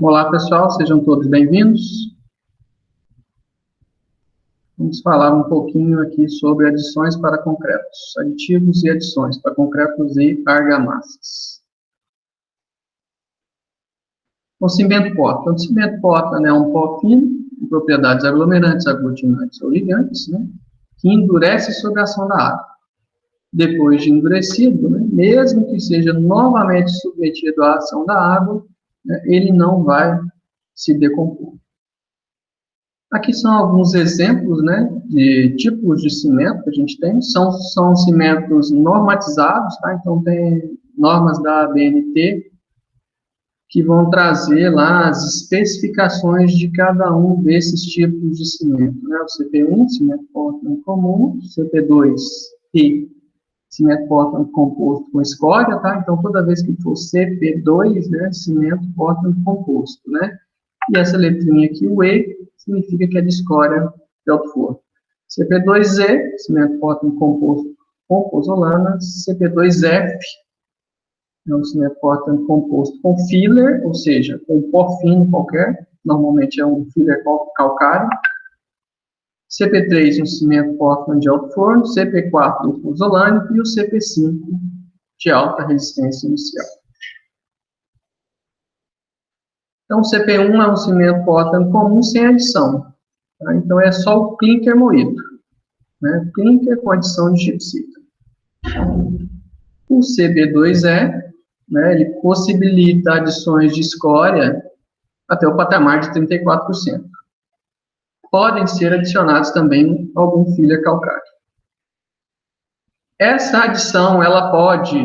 Olá, pessoal, sejam todos bem-vindos. Vamos falar um pouquinho aqui sobre adições para concretos, aditivos e adições para concretos e argamassas. O cimento Portland. O cimento Portland é um pó fino, com propriedades aglomerantes, aglutinantes ou ligantes, que endurece sob a ação da água. Depois de endurecido, mesmo que seja novamente submetido à ação da água, ele não vai se decompor. Aqui são alguns exemplos, de tipos de cimento que a gente tem. São cimentos normatizados, tá? Então, tem normas da ABNT que vão trazer lá as especificações de cada um desses tipos de cimento, O CP1, cimento Portland comum, CP2 e cimento Portland composto com escória, tá? Então, toda vez que for CP2, cimento Portland composto, E essa letrinha aqui, o E, significa que é de escória de alto forno. CP2E, cimento Portland composto com pozolana. CP2F, é um cimento Portland composto com filler, ou seja, com pó fino qualquer, normalmente é um filler calcário. CP3, um cimento Portland de alto forno. CP4, um pozolânico. E o CP5, de alta resistência inicial. Então, o CP1 é um cimento Portland comum sem adição. Tá? Então, é só o clinker moído. Clinker com adição de gipsita. O CB2E, ele possibilita adições de escória até o patamar de 34%. Podem ser adicionados também algum filler calcário. Essa adição, ela pode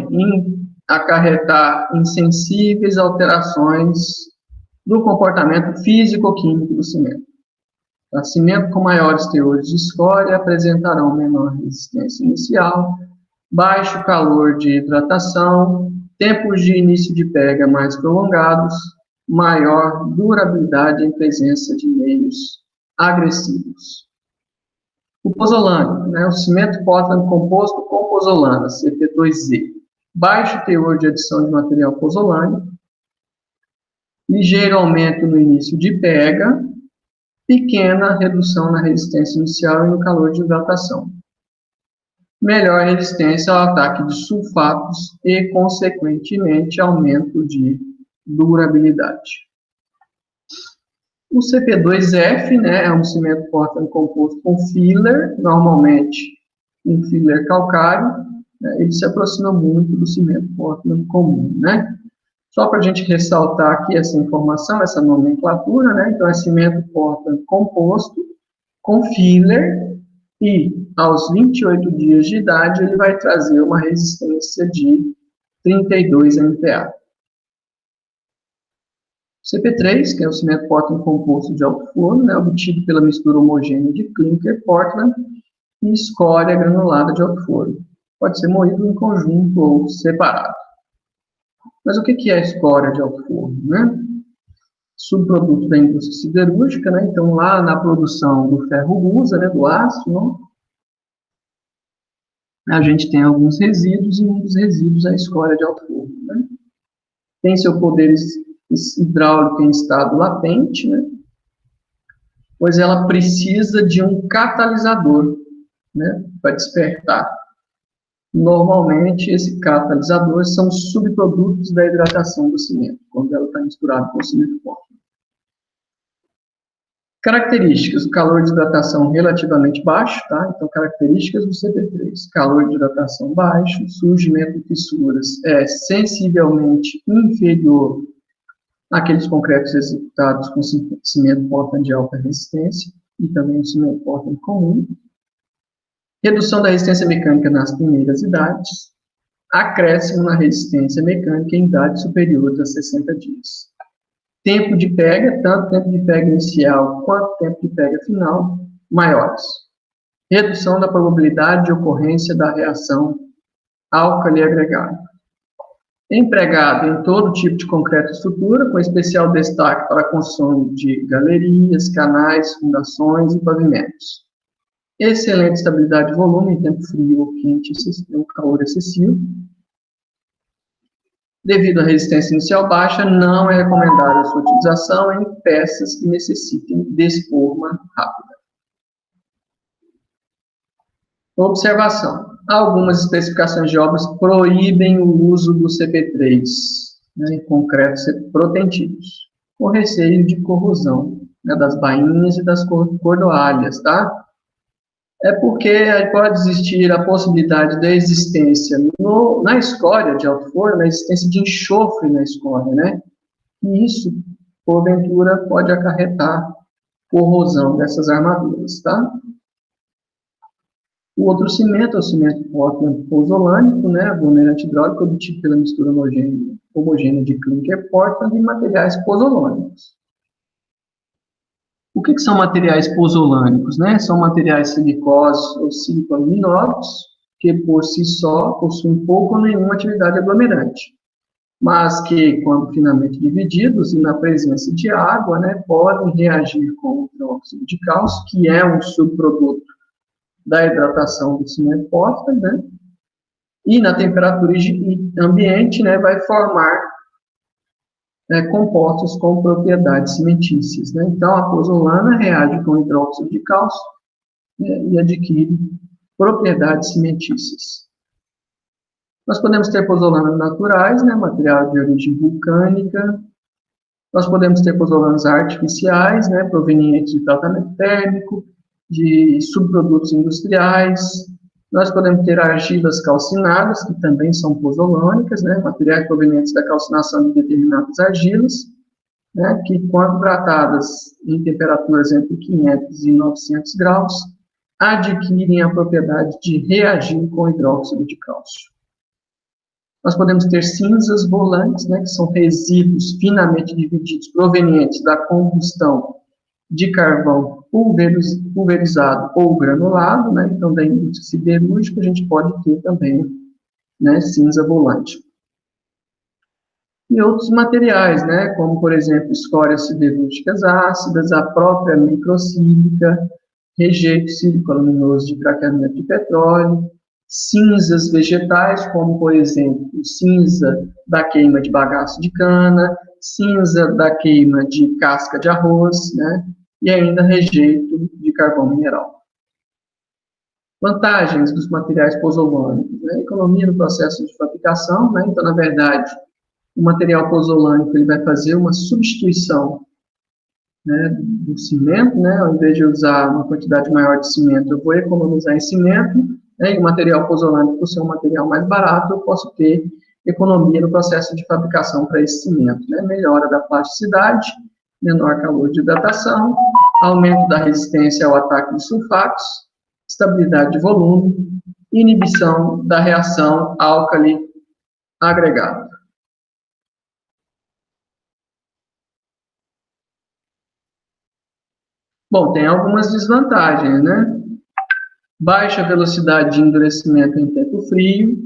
acarretar insensíveis alterações do comportamento físico-químico do cimento. O cimento com maiores teores de escória apresentarão menor resistência inicial, baixo calor de hidratação, tempos de início de pega mais prolongados, maior durabilidade em presença de meios agressivos. O pozolano, o cimento Portland composto com pozolana, CP2Z, baixo teor de adição de material pozolânico, ligeiro aumento no início de pega, pequena redução na resistência inicial e no calor de hidratação. Melhor resistência ao ataque de sulfatos e, consequentemente, aumento de durabilidade. O CP2F, é um cimento Portland composto com filler, normalmente um filler calcário, ele se aproxima muito do cimento Portland comum, Só para a gente ressaltar aqui essa informação, essa nomenclatura, Então, é cimento Portland composto com filler e, aos 28 dias de idade, ele vai trazer uma resistência de 32 MPa. CP3, que é o cimento Portland composto de alto forno, obtido pela mistura homogênea de clinker Portland e escória granulada de alto forno. Pode ser moído em conjunto ou separado. Mas o que é a escória de alto forno, Subproduto da indústria siderúrgica, Então, lá na produção do ferro gusa, do aço, a gente tem alguns resíduos, e um dos resíduos é a escória de alto forno, Tem seu poder hidráulico em estado latente, pois ela precisa de um catalisador, para despertar. Normalmente, esse catalisador são subprodutos da hidratação do cimento, quando ela está misturada com o cimento Portland. Características: o calor de hidratação relativamente baixo, Então, características do CP3: calor de hidratação baixo, surgimento de fissuras é sensivelmente inferior àqueles concretos executados com cimento Portland de alta resistência e também o cimento Portland comum. Redução da resistência mecânica nas primeiras idades, acréscimo na resistência mecânica em idades superiores a 60 dias. Tempo de pega, tanto tempo de pega inicial quanto tempo de pega final, maiores. Redução da probabilidade de ocorrência da reação álcali agregado. Empregado em todo tipo de concreto e estrutura, com especial destaque para a construção de galerias, canais, fundações e pavimentos. Excelente estabilidade de volume em tempo frio ou quente, ou calor excessivo. Devido à resistência inicial baixa, não é recomendável a sua utilização em peças que necessitem desforma rápida. Observação. Algumas especificações de obras proíbem o uso do CP3, né, em concreto protendidos, com receio de corrosão, né, das bainhas e das cordoalhas, tá? É porque pode existir a possibilidade da existência na escória de alto forno, a existência de enxofre na escória, né? E isso, porventura, pode acarretar corrosão dessas armaduras, tá? O outro cimento é o cimento Portland pozzolânico, né? Aglomerante hidráulico obtido pela mistura homogênea de clinker Portland e materiais pozzolânicos. O que são materiais pozzolânicos, né? São materiais silicosos ou silicoaluminosos que, por si só, possuem pouco ou nenhuma atividade aglomerante, mas que, quando finamente divididos e na presença de água, né, podem reagir com o hidróxido de cálcio, que é um subproduto da hidratação do cimento Portland, né? E na temperatura ambiente, né, vai formar compostos com propriedades cimentícias, né? Então, a pozzolana reage com hidróxido de cálcio, né, e adquire propriedades cimentícias. Nós podemos ter pozzolanas naturais, né, material de origem vulcânica. Nós podemos ter pozzolanas artificiais, né, provenientes de tratamento térmico, de subprodutos industriais. Nós podemos ter argilas calcinadas, que também são pozzolânicas, né, materiais provenientes da calcinação de determinadas argilas, né, que, quando tratadas em temperaturas entre 500 e 900 graus, adquirem a propriedade de reagir com hidróxido de cálcio. Nós podemos ter cinzas volantes, né, que são resíduos finamente divididos provenientes da combustão de carvão pulverizado ou granulado, né? Então, da indústria siderúrgica, a gente pode ter também, né, cinza volante. E outros materiais, né, como, por exemplo, escórias siderúrgicas ácidas, a própria microsílica, rejeito sílico-aluminoso de craqueamento de petróleo, cinzas vegetais, como, por exemplo, cinza da queima de bagaço de cana, cinza da queima de casca de arroz, né? E ainda rejeito de carvão mineral. Vantagens dos materiais pozzolânicos, né? Economia no processo de fabricação, né? Então, na verdade, o material pozzolânico ele vai fazer uma substituição, né, do cimento, né? Ao invés de usar uma quantidade maior de cimento, eu vou economizar em cimento, né? E o material pozzolânico, por ser um material mais barato, eu posso ter economia no processo de fabricação para esse cimento, né? Melhora da plasticidade, menor calor de hidratação, aumento da resistência ao ataque de sulfatos, estabilidade de volume, inibição da reação álcali agregada. Bom, tem algumas desvantagens, né? Baixa velocidade de endurecimento em tempo frio,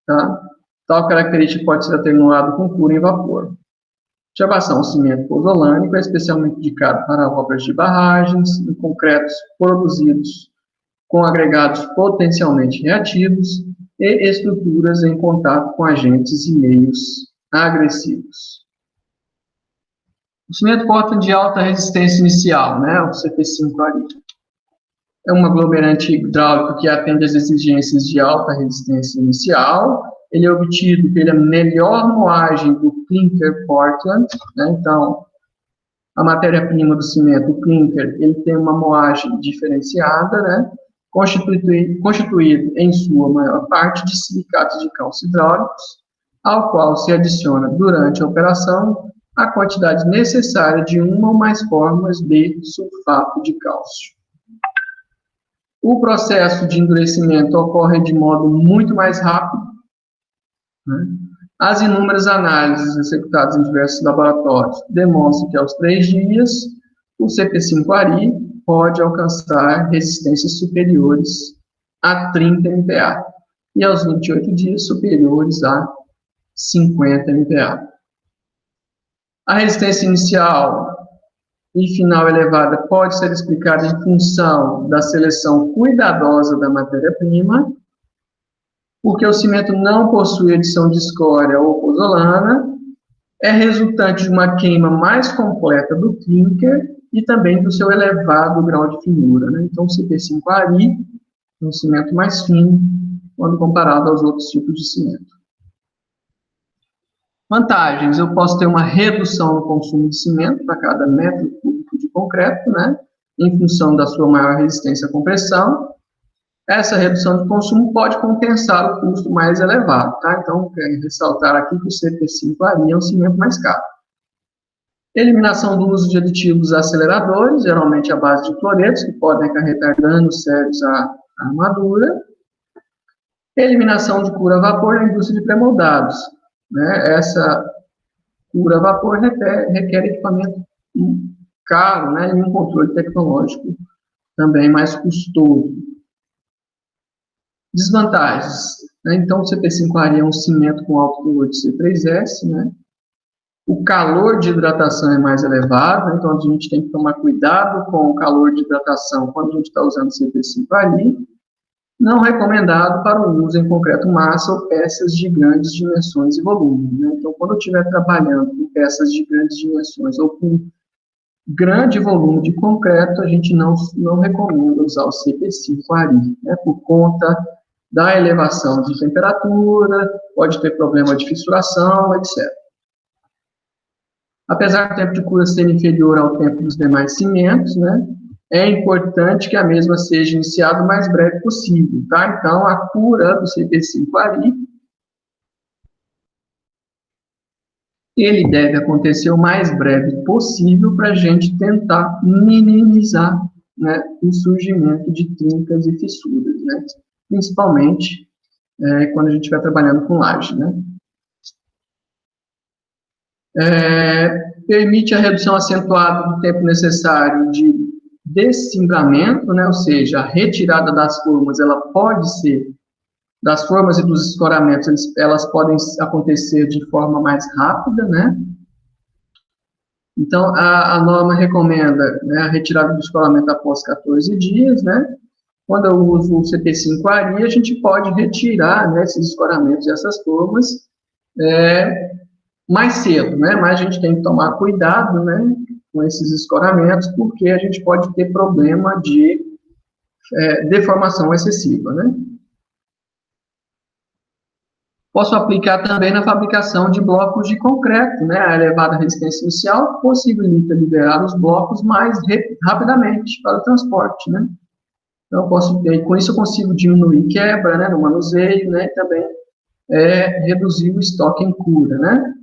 tá? Tal característica pode ser atenuada com cura em vapor. Observação: o cimento pozzolânico é especialmente indicado para obras de barragens, em concretos produzidos com agregados potencialmente reativos e estruturas em contato com agentes e meios agressivos. O cimento Portland de alta resistência inicial, né, o CP5 é um aglomerante hidráulico que atende às exigências de alta resistência inicial. Ele é obtido pela melhor moagem do clinker Portland, né? Então, a matéria-prima do cimento, o clinker, ele tem uma moagem diferenciada, né? Constituído em sua maior parte de silicatos de cálcio hidráulicos, ao qual se adiciona durante a operação a quantidade necessária de uma ou mais formas de sulfato de cálcio. O processo de endurecimento ocorre de modo muito mais rápido, né? As inúmeras análises executadas em diversos laboratórios demonstram que aos 3 dias o CP5-ARI pode alcançar resistências superiores a 30 MPa e aos 28 dias superiores a 50 MPa. A resistência inicial e final elevada pode ser explicada em função da seleção cuidadosa da matéria-prima, porque o cimento não possui adição de escória ou pozolana, é resultante de uma queima mais completa do clinker e também do seu elevado grau de finura, né? Então, o CP5-ARI é um cimento mais fino quando comparado aos outros tipos de cimento. Vantagens: eu posso ter uma redução no consumo de cimento para cada metro cúbico de concreto, né? Em função da sua maior resistência à compressão. Essa redução de consumo pode compensar o custo mais elevado, tá? Então, quero ressaltar aqui que o CP5-ARI é um cimento mais caro. Eliminação do uso de aditivos aceleradores, geralmente à base de cloretos, que podem acarretar danos sérios à armadura. Eliminação de cura a vapor na indústria de pré-moldados, né? Essa cura a vapor requer equipamento caro, né? E um controle tecnológico também mais custoso. Desvantagens, né? Então, o CP5-ARI é um cimento com alto teor de C3S, né? O calor de hidratação é mais elevado, né? Então a gente tem que tomar cuidado com o calor de hidratação quando a gente está usando CP5-ARI. Não recomendado para o uso em concreto massa ou peças de grandes dimensões e volume, né? Então, quando eu estiver trabalhando com peças de grandes dimensões ou com grande volume de concreto, a gente não recomenda usar o CP5-ARI, né? Por conta da elevação de temperatura, pode ter problema de fissuração, etc. Apesar do tempo de cura ser inferior ao tempo dos demais cimentos, né, é importante que a mesma seja iniciada o mais breve possível, tá? Então, a cura do CP5-ARI, ele deve acontecer o mais breve possível para a gente tentar minimizar, né, o surgimento de trincas e fissuras, né? Principalmente quando a gente estiver trabalhando com laje, né? Permite a redução acentuada do tempo necessário de descimbramento, né? Ou seja, a retirada das formas, ela pode ser, das formas e dos escoramentos, elas podem acontecer de forma mais rápida, né? Então, a norma recomenda, né, a retirada do escoramento após 14 dias, né? Quando eu uso o CP5-ARI, a gente pode retirar, né, esses escoramentos e essas formas mais cedo, né? Mas a gente tem que tomar cuidado, né, com esses escoramentos, porque a gente pode ter problema de deformação excessiva, né? Posso aplicar também na fabricação de blocos de concreto, né? A elevada resistência inicial possibilita liberar os blocos mais rapidamente para o transporte, né? Então, com isso eu consigo diminuir quebra, né, no manuseio, né, e também reduzir o estoque em cura, né?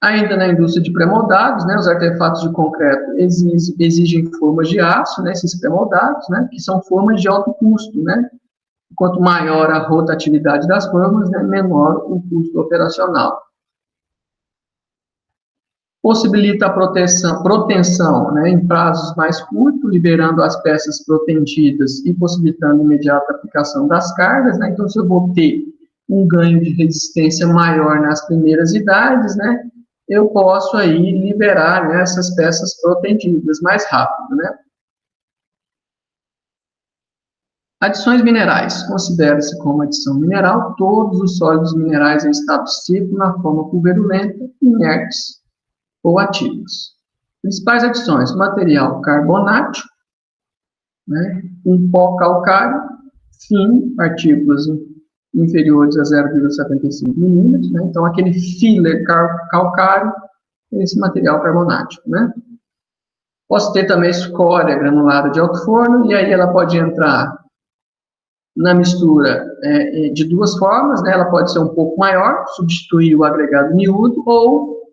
Ainda na indústria de pré-moldados, né, os artefatos de concreto exigem formas de aço, né, esses pré-moldados, né, que são formas de alto custo, né? Quanto maior a rotatividade das formas, né, menor o custo operacional. Possibilita a proteção, né, em prazos mais curtos, liberando as peças protendidas e possibilitando a imediata aplicação das cargas, né? Então, se eu vou ter um ganho de resistência maior nas primeiras idades, né, eu posso aí liberar, né, essas peças protendidas mais rápido, né? Adições minerais. Considera-se como adição mineral todos os sólidos minerais em estado seco na forma pulverulenta, inertes ou ativos. Principais adições: material carbonático, né, um pó calcário, fino, partículas inferiores a 0,75 milímetros, né, então aquele filler calcário, esse material carbonático, né. Posso ter também escória granulada de alto forno, e aí ela pode entrar na mistura de duas formas, né, ela pode ser um pouco maior, substituir o agregado miúdo, ou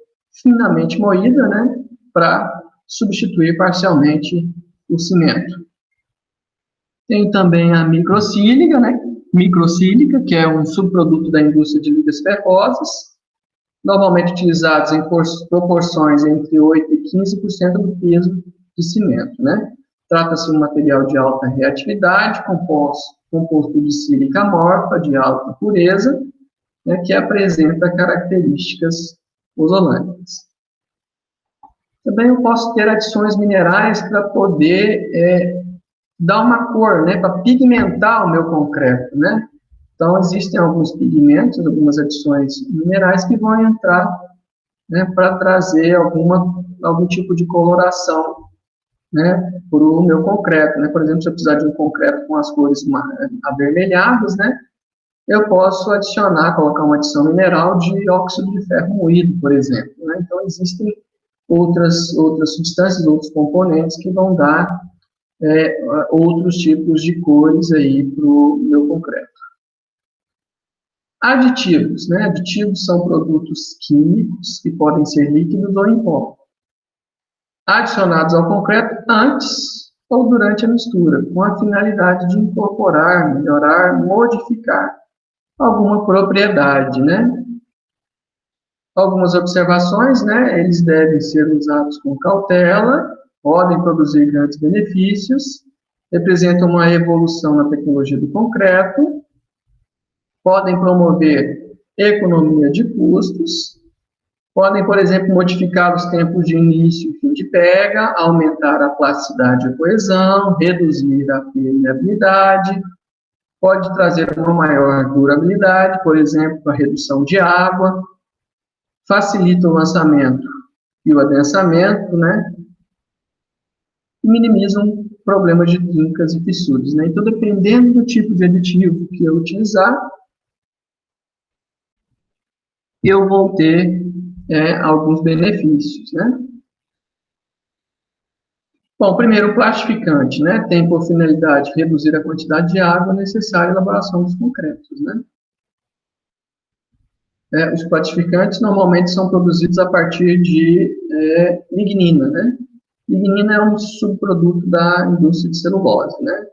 finamente moída, né, para substituir parcialmente o cimento. Tem também a microsílica, né, que é um subproduto da indústria de ligas ferrosas, normalmente utilizados em proporções entre 8% e 15% do peso de cimento, né. Trata-se de um material de alta reatividade, composto de sílica amorfa, de alta pureza, né, que apresenta características pozolânicas. Também eu posso ter adições minerais para poder dar uma cor, né, para pigmentar o meu concreto, né. Então, existem alguns pigmentos, algumas adições minerais que vão entrar, né, para trazer algum tipo de coloração, né, para o meu concreto, né? Por exemplo, se eu precisar de um concreto com as cores avermelhadas, né, eu posso adicionar, colocar uma adição mineral de óxido de ferro moído, por exemplo, né? Então, existem outras substâncias, outros componentes que vão dar outros tipos de cores aí para o meu concreto. Aditivos, né? Aditivos são produtos químicos que podem ser líquidos ou em pó, adicionados ao concreto antes ou durante a mistura, com a finalidade de incorporar, melhorar, modificar alguma propriedade, né? Algumas observações, né? Eles devem ser usados com cautela, podem produzir grandes benefícios, representam uma evolução na tecnologia do concreto, podem promover economia de custos, podem, por exemplo, modificar os tempos de início e fim de pega, aumentar a plasticidade e a coesão, reduzir a permeabilidade, pode trazer uma maior durabilidade, por exemplo, a redução de água, facilita o lançamento e o adensamento, né? E minimizam problemas de trincas e fissuras, né? Então, dependendo do tipo de aditivo que eu utilizar, eu vou ter alguns benefícios, né? Bom, primeiro, o plastificante, né? Tem por finalidade reduzir a quantidade de água necessária à elaboração dos concretos, né? Os plastificantes normalmente são produzidos a partir de lignina, né? Lignina é um subproduto da indústria de celulose, né?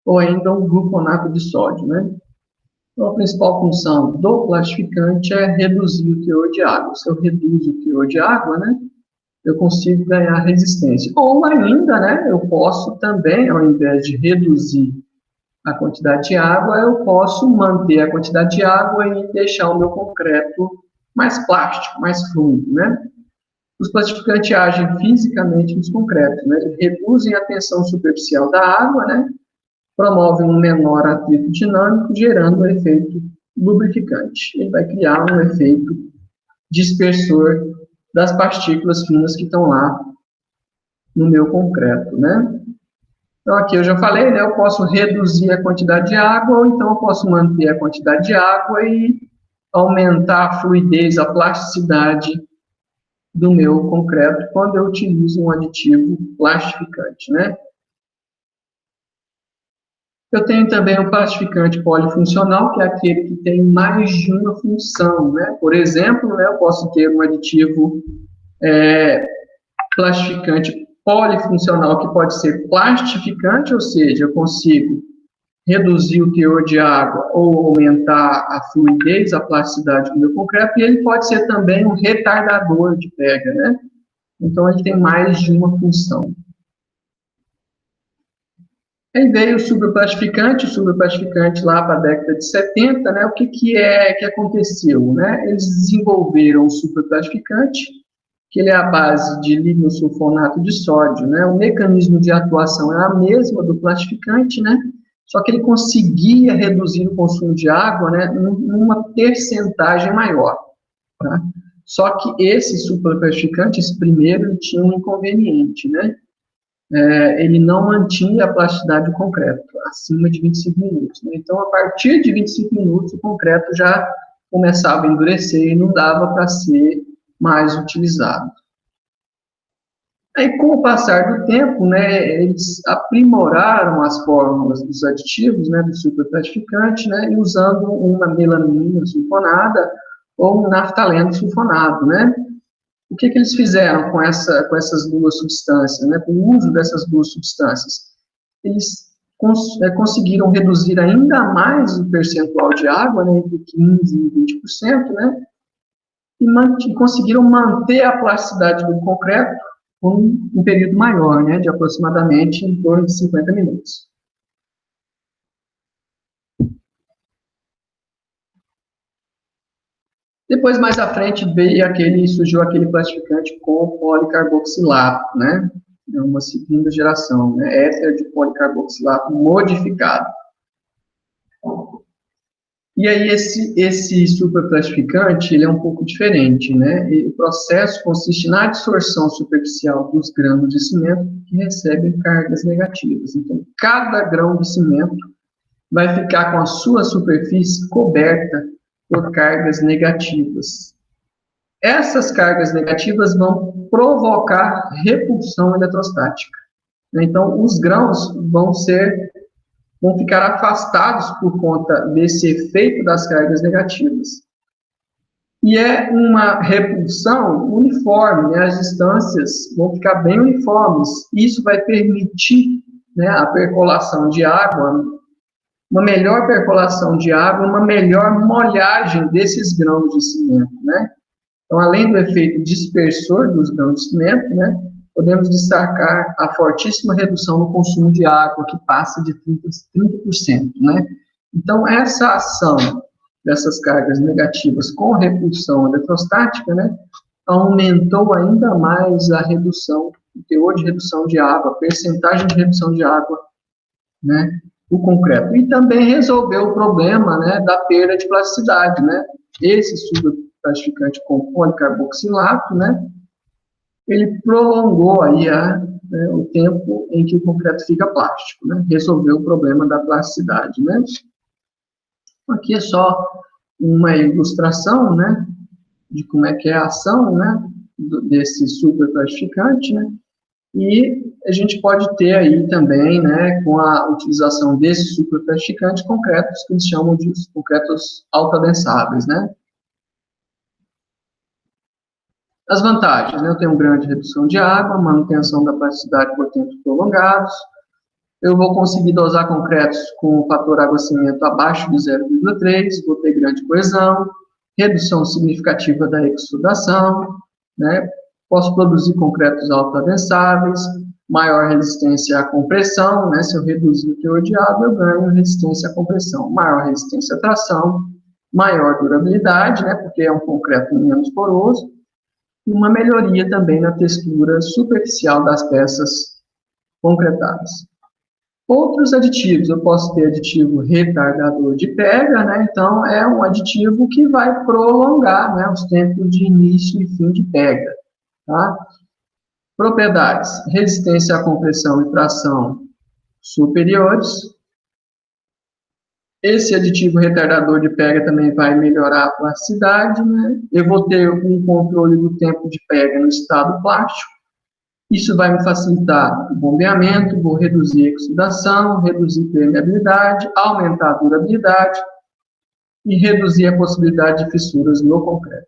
Ou ainda um gluconato de sódio, né? Então, a principal função do plastificante é reduzir o teor de água. Se eu reduzo o teor de água, né, eu consigo ganhar resistência. Ou ainda, né, eu posso também, ao invés de reduzir a quantidade de água, eu posso manter a quantidade de água e deixar o meu concreto mais plástico, mais fluido, né? Os plastificantes agem fisicamente nos concretos, né? Eles reduzem a tensão superficial da água, né? Promovem um menor atrito dinâmico, gerando um efeito lubrificante. Ele vai criar um efeito dispersor das partículas finas que estão lá no meu concreto, né? Então, aqui eu já falei, né? Eu posso reduzir a quantidade de água, ou então eu posso manter a quantidade de água e aumentar a fluidez, a plasticidade do meu concreto quando eu utilizo um aditivo plastificante, né? Eu tenho também o plastificante polifuncional, que é aquele que tem mais de uma função, né? Por exemplo, né, eu posso ter um aditivo plastificante polifuncional, que pode ser plastificante, ou seja, eu consigo reduzir o teor de água ou aumentar a fluidez, a plasticidade do meu concreto, e ele pode ser também um retardador de pega, né? Então, ele tem mais de uma função. Aí veio o superplastificante lá para a década de 70, né? O que aconteceu, né? Eles desenvolveram o superplastificante, que ele é a base de lignosulfonato de sódio, né? O mecanismo de atuação é a mesma do plastificante, né? Só que ele conseguia reduzir o consumo de água, né, numa percentagem maior, tá? Só que esse superplastificante, esse primeiro, ele tinha um inconveniente, né? Ele não mantinha a plasticidade do concreto acima de 25 minutos. Né? Então, a partir de 25 minutos, o concreto já começava a endurecer e não dava para ser mais utilizado. Aí, com o passar do tempo, né, eles aprimoraram as fórmulas dos aditivos, né, do superplastificante, né, e usando uma melamina sulfonada ou um naftaleno sulfonado, né? O que eles fizeram com essas duas substâncias, né, com o uso dessas duas substâncias? Eles conseguiram reduzir ainda mais o percentual de água, né, entre 15% e 20%, né, e conseguiram manter a plasticidade do concreto por um período maior, né, de aproximadamente em torno de 50 minutos. Depois, mais à frente, surgiu aquele plastificante com policarboxilato, né? É uma segunda geração, né? Éter de policarboxilato modificado. E aí esse superplastificante, ele é um pouco diferente, né? E o processo consiste na absorção superficial dos grãos de cimento que recebem cargas negativas. Então, cada grão de cimento vai ficar com a sua superfície coberta por cargas negativas. Essas cargas negativas vão provocar repulsão eletrostática. Então, os grãos vão ficar afastados por conta desse efeito das cargas negativas. E é uma repulsão uniforme, né? As distâncias vão ficar bem uniformes. Isso vai permitir, né, a percolação de água, uma melhor percolação de água, uma melhor molhagem desses grãos de cimento, né? Então, além do efeito dispersor dos grãos de cimento, né, podemos destacar a fortíssima redução no consumo de água, que passa de 30%, né? Então, essa ação dessas cargas negativas com repulsão eletrostática, né, aumentou ainda mais a redução, o teor de redução de água, a percentagem de redução de água, né, do concreto. E também resolveu o problema, né, da perda de plasticidade, né? Esse superplastificante com policarboxilato, né, ele prolongou aí o tempo em que o concreto fica plástico, né? Resolveu o problema da plasticidade, né? Aqui é só uma ilustração, né, de como é que é a ação, né, desse superplastificante, né? E a gente pode ter aí também, né, com a utilização desse superplastificante, concretos que eles chamam de concretos autoadensáveis, né? As vantagens, né? Eu tenho grande redução de água, manutenção da plasticidade por tempos prolongados, eu vou conseguir dosar concretos com o fator água-cimento abaixo de 0,3, vou ter grande coesão, redução significativa da exudação, né? Posso produzir concretos autoadensáveis, maior resistência à compressão, né? Se eu reduzir o teor de água, eu ganho resistência à compressão, maior resistência à tração, maior durabilidade, né? Porque é um concreto menos poroso, e uma melhoria também na textura superficial das peças concretadas. Outros aditivos, eu posso ter aditivo retardador de pega, né? Então, é um aditivo que vai prolongar, né, os tempos de início e fim de pega, tá? Propriedades, resistência à compressão e tração superiores. Esse aditivo retardador de pega também vai melhorar a plasticidade, né? Eu vou ter um controle do tempo de pega no estado plástico. Isso vai me facilitar o bombeamento, vou reduzir a exudação, reduzir a permeabilidade, aumentar a durabilidade e reduzir a possibilidade de fissuras no concreto.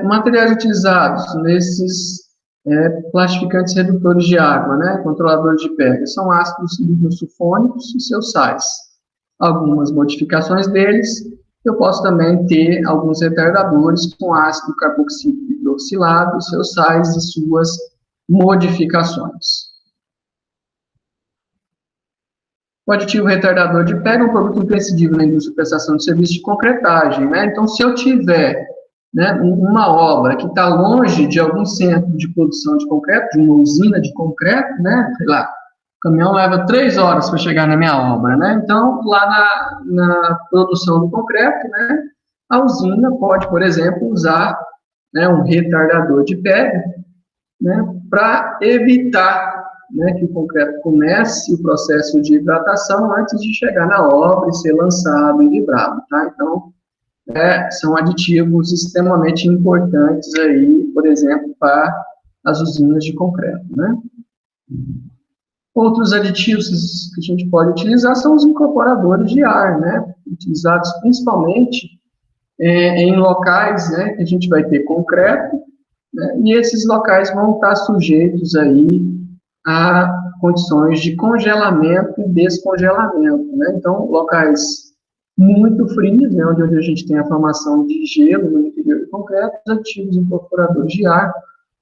Materiais utilizados nesses plastificantes redutores de água, né, controladores de pega, são ácidos lignosulfônicos e seus sais. Algumas modificações deles, eu posso também ter alguns retardadores com ácido carboxílico hidroxilado, seus sais e suas modificações. O aditivo retardador de pega é um produto imprescindível na indústria de prestação de serviço de concretagem, né? Então, se eu tiver, né, uma obra que está longe de algum centro de produção de concreto, de uma usina de concreto, né, sei lá, o caminhão leva 3 horas para chegar na minha obra, né? Então, lá na produção do concreto, né, a usina pode, por exemplo, usar, né, um retardador de pega, né, para evitar, né, que o concreto comece o processo de hidratação antes de chegar na obra e ser lançado e vibrado, tá? Então, são aditivos extremamente importantes aí, por exemplo, para as usinas de concreto, né? Outros aditivos que a gente pode utilizar são os incorporadores de ar, né? Utilizados principalmente em locais, né, que a gente vai ter concreto, né, e esses locais vão estar sujeitos aí a condições de congelamento e descongelamento, né? Então, locais muito frios, né, onde a gente tem a formação de gelo no interior do concreto, os aditivos incorporadores de ar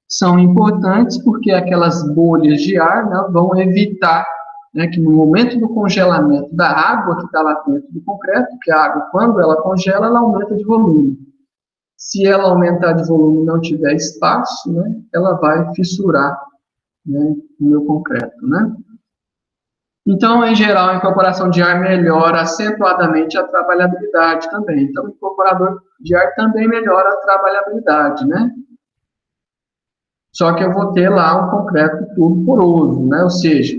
são importantes porque aquelas bolhas de ar, né, vão evitar, né, que no momento do congelamento da água que está lá dentro do concreto, que a água, quando ela congela, ela aumenta de volume. Se ela aumentar de volume e não tiver espaço, né, ela vai fissurar, né, o meu concreto, né? Então, em geral, a incorporação de ar melhora acentuadamente a trabalhabilidade também. Então, o incorporador de ar também melhora a trabalhabilidade, né? Só que eu vou ter lá um concreto turbo poroso, né? Ou seja,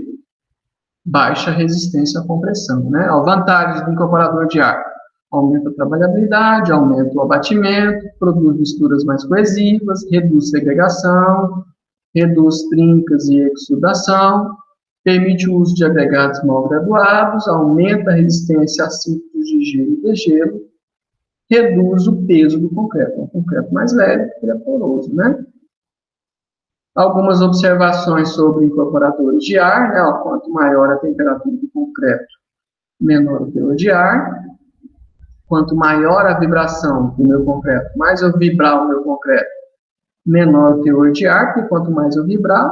baixa resistência à compressão, né? Ó, vantagens do incorporador de ar: aumenta a trabalhabilidade, aumenta o abatimento, produz misturas mais coesivas, reduz segregação, reduz trincas e exudação, permite o uso de agregados mal graduados, aumenta a resistência a ciclos de gelo e degelo, reduz o peso do concreto. É um concreto mais leve, ele é poroso, né? Algumas observações sobre incorporadores de ar, né? Quanto maior a temperatura do concreto, menor o teor de ar. Quanto maior a vibração do meu concreto, mais eu vibrar o meu concreto, menor o teor de ar, porque quanto mais eu vibrar,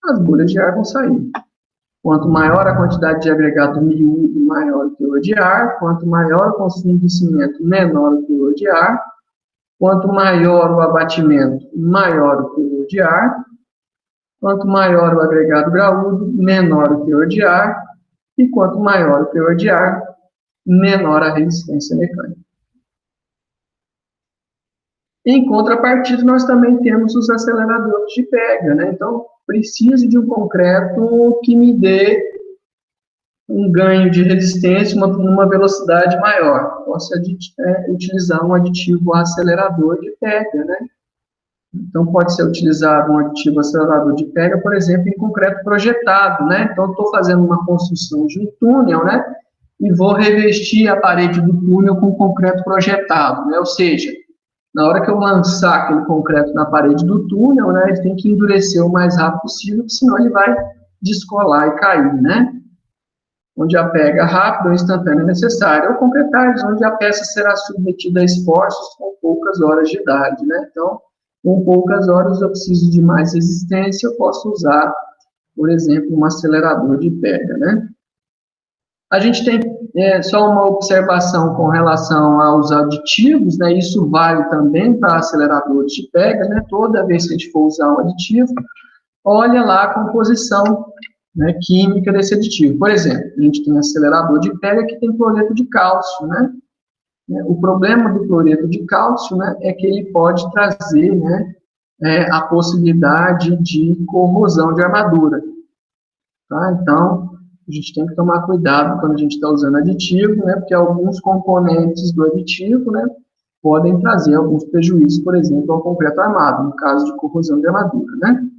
as bolhas de ar vão sair. Quanto maior a quantidade de agregado miúdo, maior o teor de ar. Quanto maior o consumo de cimento, menor o teor de ar. Quanto maior o abatimento, maior o teor de ar. Quanto maior o agregado graúdo, menor o teor de ar. E quanto maior o teor de ar, menor a resistência mecânica. Em contrapartida, nós também temos os aceleradores de pega, né? Então, preciso de um concreto que me dê um ganho de resistência, uma velocidade maior. Posso utilizar um aditivo acelerador de pega, né? Então, pode ser utilizado um aditivo acelerador de pega, por exemplo, em concreto projetado, né? Então, estou fazendo uma construção de um túnel, né? E vou revestir a parede do túnel com concreto projetado, né? Ou seja, na hora que eu lançar aquele concreto na parede do túnel, né? Ele tem que endurecer o mais rápido possível, senão ele vai descolar e cair, né? Onde a pega rápida ou instantânea é necessária, ou concretários, onde a peça será submetida a esforços com poucas horas de idade, né? Então, com poucas horas eu preciso de mais resistência, eu posso usar, por exemplo, um acelerador de pega, né? A gente tem só uma observação com relação aos aditivos, né? Isso vale também para aceleradores de pega, né? Toda vez que a gente for usar um aditivo, olha lá a composição, né, química desse aditivo. Por exemplo, a gente tem um acelerador de pega que tem cloreto de cálcio, né? O problema do cloreto de cálcio, né, é que ele pode trazer, né, a possibilidade de corrosão de armadura. Tá? Então, a gente tem que tomar cuidado quando a gente está usando aditivo, né, porque alguns componentes do aditivo, né, podem trazer alguns prejuízos, por exemplo, ao concreto armado, no caso de corrosão de armadura, né?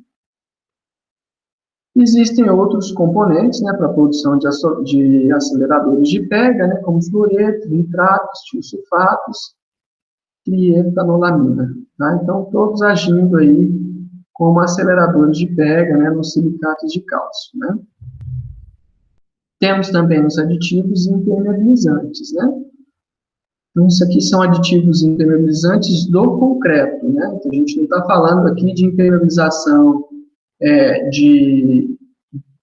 Existem outros componentes, né, para a produção de aceleradores de pega, né, como fluoreto, nitratos, tiosulfatos, trietanolamina, tá? Então, todos agindo aí como aceleradores de pega, né, nos silicatos de cálcio, né? Temos também os aditivos impermeabilizantes, né? Então, isso aqui são aditivos impermeabilizantes do concreto, né? Então, a gente não está falando aqui de impermeabilização de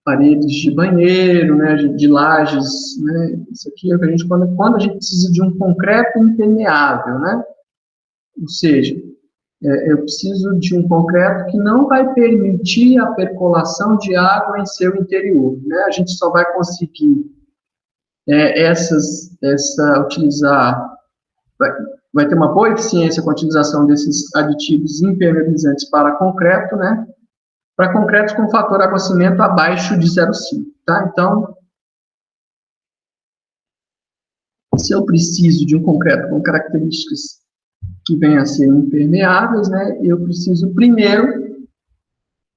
paredes de banheiro, né, de lajes, né? Isso aqui é o que a gente, quando a gente precisa de um concreto impermeável, né? Ou seja, eu preciso de um concreto que não vai permitir a percolação de água em seu interior, né? A gente só vai conseguir utilizar, vai ter uma boa eficiência com a utilização desses aditivos impermeabilizantes para concreto, né? Para concretos com fator aquecimento abaixo de 0,5, tá? Então, se eu preciso de um concreto com características que venham a ser impermeáveis, né, eu preciso primeiro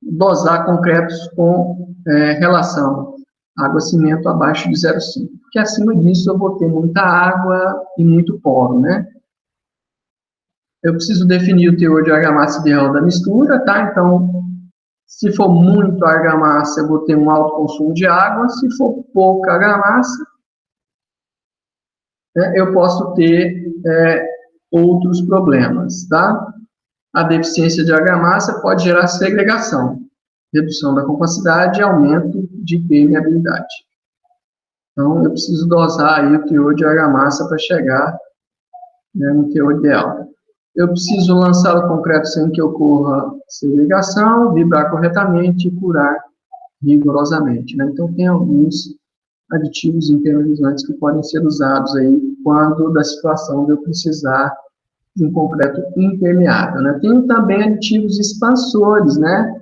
dosar concretos com relação água-cimento abaixo de 0,5, porque acima disso eu vou ter muita água e muito poro, né? Eu preciso definir o teor de argamassa ideal da mistura, tá? Então, se for muito argamassa, eu vou ter um alto consumo de água. Se for pouca argamassa, eu posso ter outros problemas, tá? A deficiência de argamassa pode gerar segregação, redução da compacidade e aumento de permeabilidade. Então, eu preciso dosar aí o teor de argamassa para chegar, né, no teor ideal. Eu preciso lançar o concreto sem que ocorra segregação, vibrar corretamente e curar rigorosamente, né? Então, tem alguns aditivos impermeabilizantes que podem ser usados aí quando da situação de eu precisar de um concreto impermeável, né? Tem também aditivos expansores, né?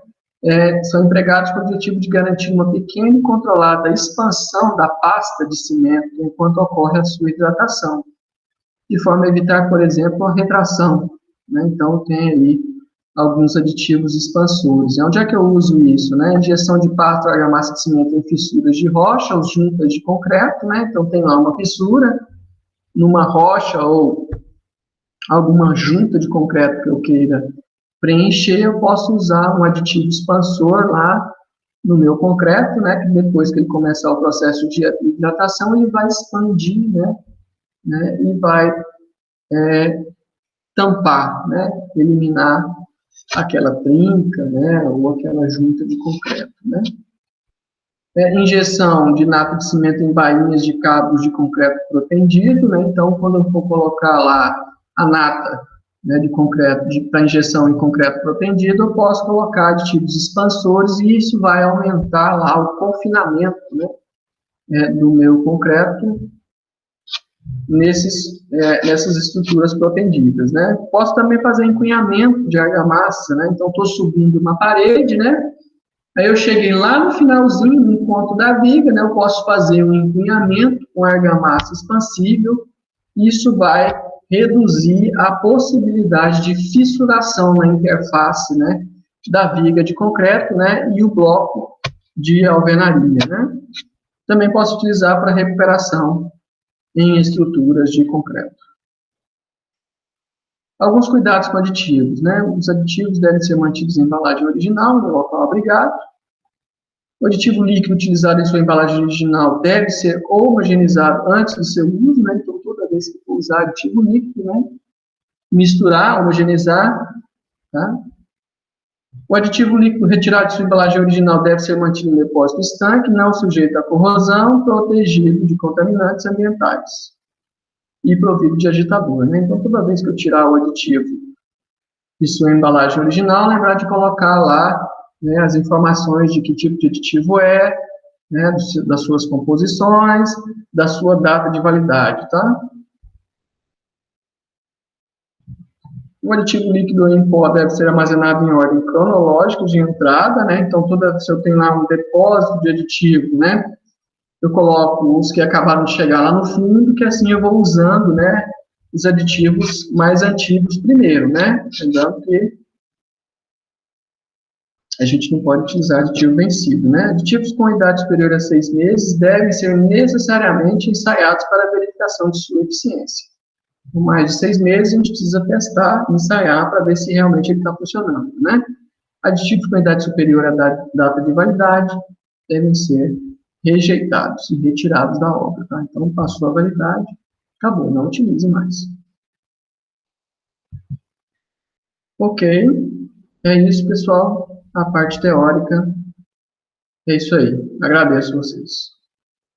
São empregados com o objetivo de garantir uma pequena e controlada expansão da pasta de cimento enquanto ocorre a sua hidratação, de forma a evitar, por exemplo, a retração, né? Então, tem ali alguns aditivos expansores. Onde é que eu uso isso, né? Injeção de pasta ou argamassa de cimento em fissuras de rocha ou juntas de concreto, né? Então, tem lá uma fissura numa rocha ou alguma junta de concreto que eu queira preencher, eu posso usar um aditivo expansor lá no meu concreto, né, que depois que ele começar o processo de hidratação, ele vai expandir, e vai tampar, né, eliminar aquela trinca, né, ou aquela junta de concreto, né. Injeção de nata de cimento em bainhas de cabos de concreto protendido, né, então quando eu for colocar lá a nata, né, de concreto, para injeção em concreto protendido, eu posso colocar aditivos expansores e isso vai aumentar lá o confinamento, né, do meu concreto nessas estruturas protendidas, né. Posso também fazer encunhamento de argamassa, né, então estou subindo uma parede, né, aí eu cheguei lá no finalzinho, no ponto da viga, né, eu posso fazer um encunhamento com argamassa expansível, isso vai reduzir a possibilidade de fissuração na interface, né, da viga de concreto, né, e o bloco de alvenaria, né. Também posso utilizar para recuperação em estruturas de concreto. Alguns cuidados com aditivos, né, os aditivos devem ser mantidos em embalagem original, no local abrigado. O aditivo líquido utilizado em sua embalagem original deve ser homogeneizado antes do seu uso, né, então toda vez que for usar aditivo líquido, né, misturar, homogeneizar, tá? O aditivo líquido retirado de sua embalagem original deve ser mantido em depósito estanque, não sujeito à corrosão, protegido de contaminantes ambientais e provido de agitador, né? Então, toda vez que eu tirar o aditivo de sua embalagem original, lembrar de colocar lá, né, as informações de que tipo de aditivo é, né, das suas composições, da sua data de validade, tá? O aditivo líquido em pó deve ser armazenado em ordem cronológica de entrada, né? Então, se eu tenho lá um depósito de aditivo, né? Eu coloco os que acabaram de chegar lá no fundo, que assim eu vou usando, né? Os aditivos mais antigos primeiro, né? Lembrando que a gente não pode utilizar aditivo vencido, né? Aditivos com idade superior a 6 meses devem ser necessariamente ensaiados para verificação de sua eficiência. Com mais de 6 meses, a gente precisa testar, ensaiar, para ver se realmente ele está funcionando, né? Aditivos com idade superior à data de validade devem ser rejeitados e retirados da obra, tá? Então, passou a validade, acabou, não utilize mais. Ok, é isso, pessoal. A parte teórica é isso aí. Agradeço vocês.